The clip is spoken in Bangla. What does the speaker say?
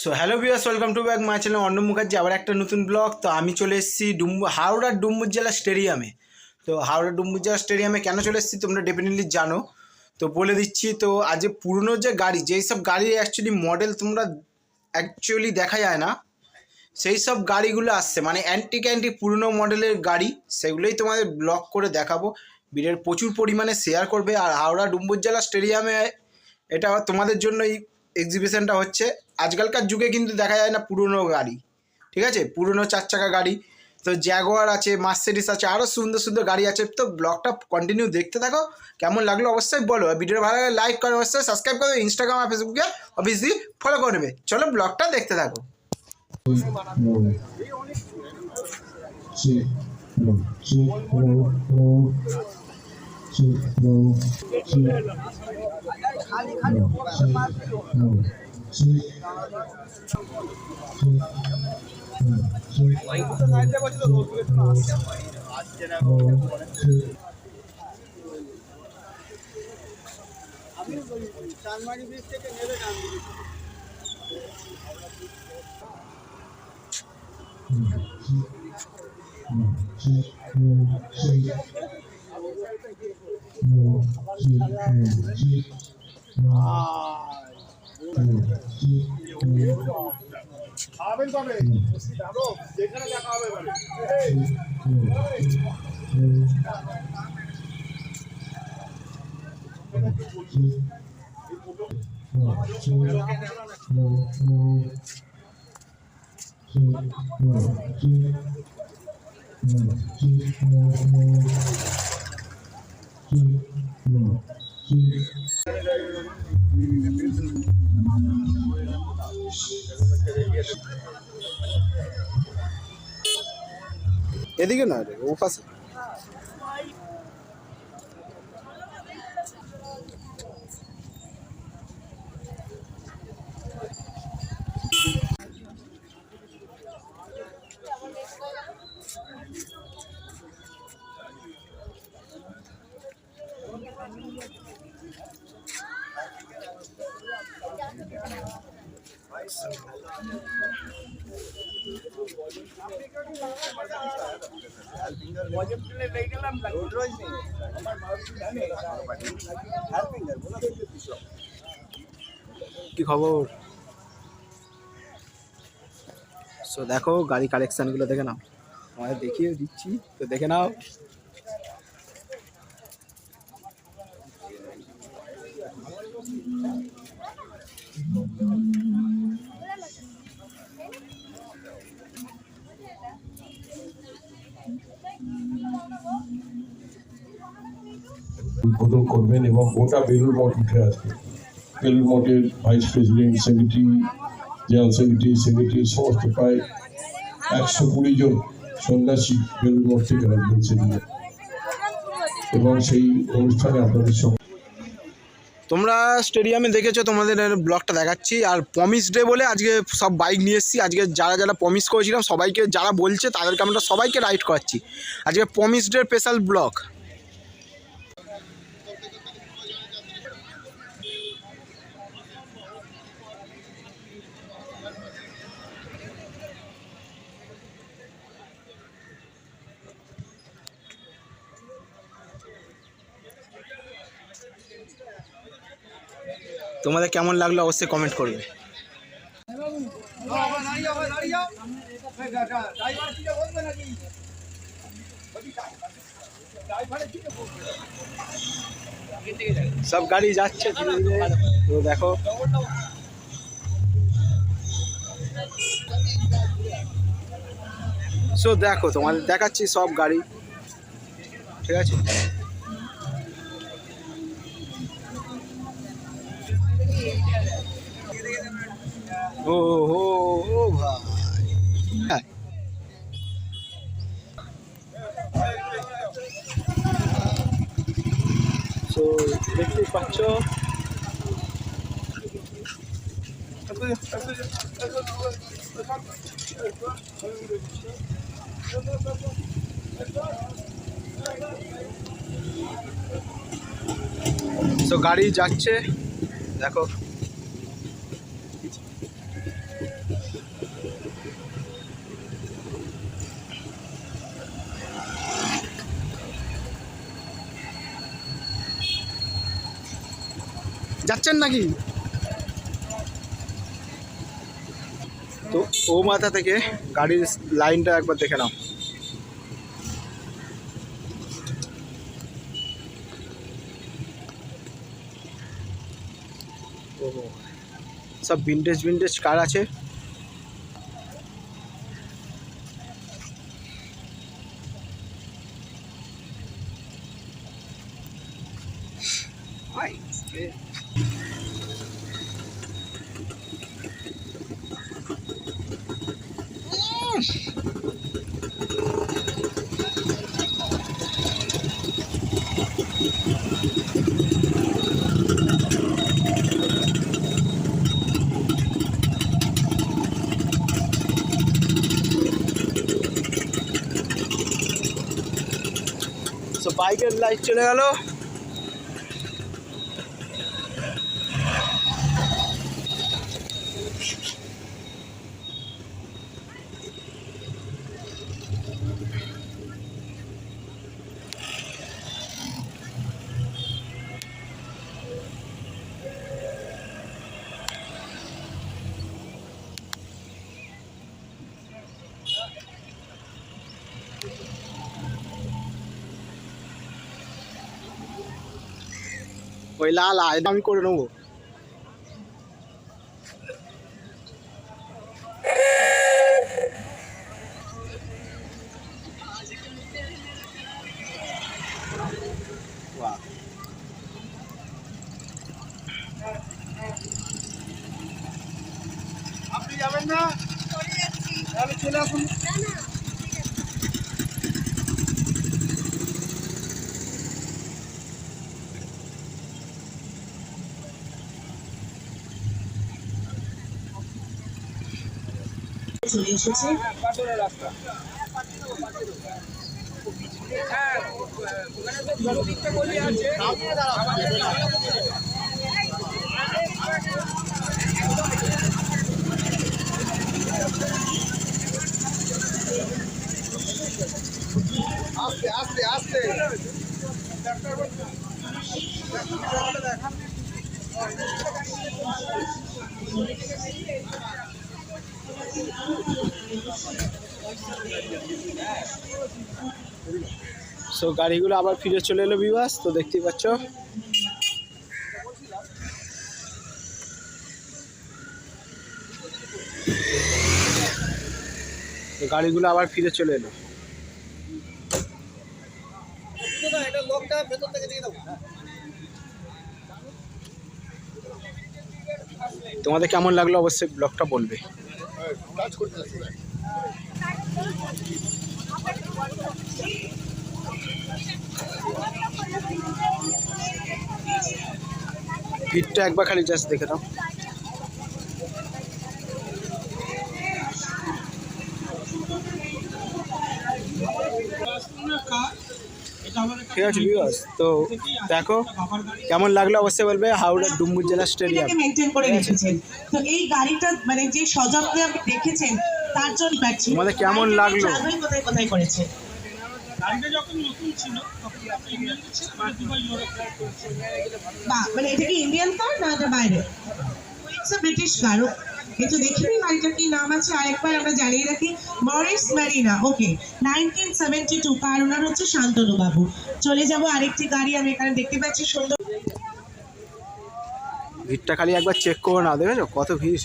So hello viewers, welcome to back my channel Arnab Mukherjee. আবার একটা নতুন ব্লগ। তো আমি চলে এসেছি হাওড়ার ডুমুর জেলা স্টেডিয়ামে। তো হাওড়ার ডুমুর জেলা স্টেডিয়ামে কেন চলে এসেছি তোমরা ডেফিনেটলি জানো, তো বলে দিচ্ছি। তো আজ পুরনো যে গাড়ি, যেই সব গাড়ি অ্যাকচুয়ালি মডেল তোমরা অ্যাকচুয়ালি দেখা যায় না, সেই সব গাড়িগুলো আসছে, মানে অ্যান্টিক পুরনো মডেলের গাড়ি, সেগুলোই তোমাদের ব্লগ করে দেখাবো। ভিডিওর প্রচুর পরিমাণে শেয়ার করবে। আর হাওড়া ডুমুর জেলা স্টেডিয়ামে এটা তোমাদের জন্য এই এক্সিবিশনটা হচ্ছে। আজকালকার যুগে কিন্তু দেখা যায় না পুরনো গাড়ি, ঠিক আছে, পুরনো 4 চাকা গাড়ি। তো জ্যাগুয়ার আছে, মার্সিডিজ আছে, আরও সুন্দর সুন্দর গাড়ি আছে। তো ব্লগটা কন্টিনিউ দেখতে থাকো। কেমন লাগলো অবশ্যই বলো। ভিডিওটা ভালো লাগলে লাইক করো, অবশ্যই সাবস্ক্রাইব করো, ইনস্টাগ্রাম আর ফেসবুকে অবভিয়াসলি ফলো করে নেবে। চলো ব্লগটা দেখতে থাকো। খাবেন কবে? যেখানে দেখা হবে বলে। এদিকে না রে, ও পাশে। কি খবর? সো দেখো গাড়ি কালেকশনগুলো দেখে নাও, আমাদের দেখিয়ে দিচ্ছি, তো দেখে নাও। উদ্বোধন করবেন এবং গোটা বেলুড় মঠ উঠে আসবে। বেলুড় মঠের vice president, secretary, general secretary সমস্ত প্রায় 120 জন সন্ন্যাসী বেলুড় মঠ থেকে আসবেন সেদিনে, এবং সেই অনুষ্ঠানে আপনাদের সঙ্গে তোমরা স্টেডিয়ামে দেখেছো, তোমাদের ব্লগটা দেখাচ্ছি। আর প্রমিস ডে বলে আজকে সব বাইক নিয়ে এসেছি। আজকে যারা যারা প্রমিস করেছিলাম সবাইকে, যারা বলছে তাদেরকে আমরা সবাইকে রাইড করাচ্ছি। আজকে প্রমিস ডে স্পেশাল ব্লগ। তোমাদের কেমন লাগলো অবশ্যই কমেন্ট করবে। সব গাড়ি যাচ্ছে ধীরে ধীরে, তো দেখো। সো দেখো তোমাদের দেখাচ্ছি সব গাড়ি, ঠিক আছে। ও হো ও ভাই, হ্যাঁ। সো দেখতেই পাচ্ছ, তো গাড়ি যাচ্ছে দেখো। যাচ্ছেন নাকি? তো ও মাথা থেকে গাড়ির লাইনটা একবার দেখে নাও। সব ভিন্টেজ ভিন্টেজ কার আছে। তো বাইকের লাইট চলে গেল। ওই লাল এটা আমি করে নেবো। আপনি যাবেন না? তাহলে চলে আসুন। চলে এসেছে পাথরের রাস্তা। হ্যাঁ, ওখানে তো জলদিকটা গলি আছে। আস্তে আস্তে আস্তে। সো গাড়িগুলো আবার ফিরে চলে এলো বিবাস। তো দেখতেই পাচ্ছ তো গাড়িগুলো আবার ফিরে চলে এলো। তোমাদের কেমন লাগলো অবশ্যই ব্লগটা বলবে। ভিড়টা একবার খালি জাস্ট দেখে নাও। ঠিক আছে ভিউয়ার্স, তো দেখো কেমন লাগলো অবশ্যই বলবে। হাওড়া ডুমুর জেলা স্টেডিয়াম মেনটেন করে রেখেছেন। তো এই গাড়িটা মানে যে সযত্নে আপনি দেখেছেন তার জন্য পাচ্ছি। তোমাদের কেমন লাগলো? কোথায় কোথায় করেছে? গাড়িটা যখন নতুন ছিল তখন ইন্ডিয়ান ছিল, দুবাই ইউরোপ করেছে। বাহ, মানে এটা কি ইন্ডিয়ান কার না এটা বাইরে? ইটস আ ব্রিটিশ কার। কিন্তু দেখিনি গাড়িটার কি নাম আছে আরেকবার আমরা জানিয়ে রাখি। Morris Marina. ওকে, 1972 কার ওনার হচ্ছে শান্তনু বাবু। চলে যাব আরেকটি গাড়ি আমি এখানে দেখতে পাচ্ছি সুন্দর। ভিড়টা খালি একবার চেক করো না, দেখেছো কত ভিড়।